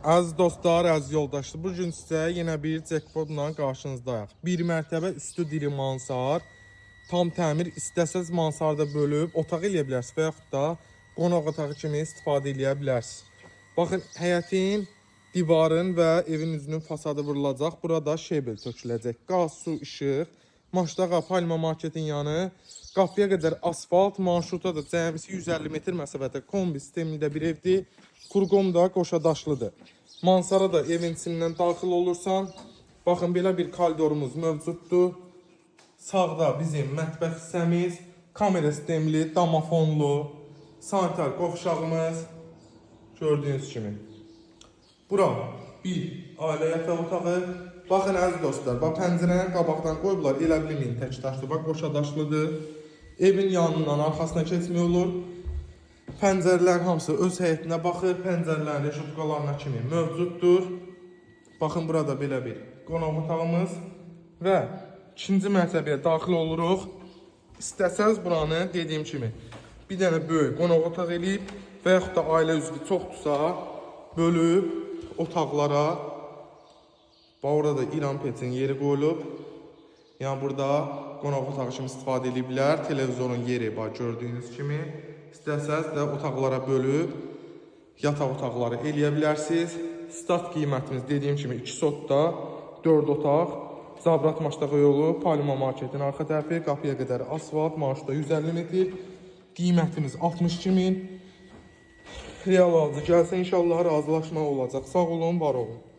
Əziz dostlar, əziz yoldaşlar, bugün sizə yenə bir jackpotla qarşınızdayıq. Bir mərtəbə üstü diri mansar, tam təmir, istəsəz mansarda bölüb otaq eləyə bilərsiniz və yaxud da qonaq otağı kimi istifadə eləyə bilərsiniz. Baxın, həyətin, divarın və evin üzünün fasadı vurulacaq. Burada şebel töküləcək. Qaz, su, işıq, Maçdağa, Palma marketin yanı, qapıya qədər asfalt, marşruta da cəmisi 150 metr məsafədə kombi sistemində bir evdir. Kurqom da qoşadaşlıdır. Mansara da evin içindən daxil olursan. Baxın, belə bir koridorumuz mövcuddur. Sağda bizim mətbəx hissəmiz, kamera sistemli, damafonlu, sanitar qovşağımız gördüyünüz kimi. Bura bir ailə yataq otağı. Baxın əziz dostlar, bax pəncərənin qabaqdan qoyublar, elə bilməyin tək daşlı, bax qoşadaşlıdır. Evin yanından arxasına keçmək olur. Pəncərələr hamısı öz həyətinə baxır, pəncərələrin reşutqalarına kimi mövcuddur. Baxın, burada belə bir qonaq otağımız və ikinci mərtəbəyə daxil oluruq. İstəsəz buranı dediyim kimi bir dənə böyük qonaq otaq eləyib və yaxud da ailə üzvü çoxdursa bölüb otaqlara. Bax, orada İran peçin yeri qoyulub. Yəni, burada qonaq otağı kimi istifadə edə bilər. Televizorun yeri, bax, gördüyünüz kimi. İstəsəz də otaqlara bölüb yataq otaqları eləyə bilərsiniz. Start qiymətimiz dediyim kimi 2 sotda 4 otaq. Zabrat Maçdağa yolu, Palma marketin arxa tərəfi, qapıya qədər asfalt, marşruta 150 metr. Qiymətimiz 62.000. Real alıcı gəlsə inşallah razılaşma olacaq. Sağ olun, var olun.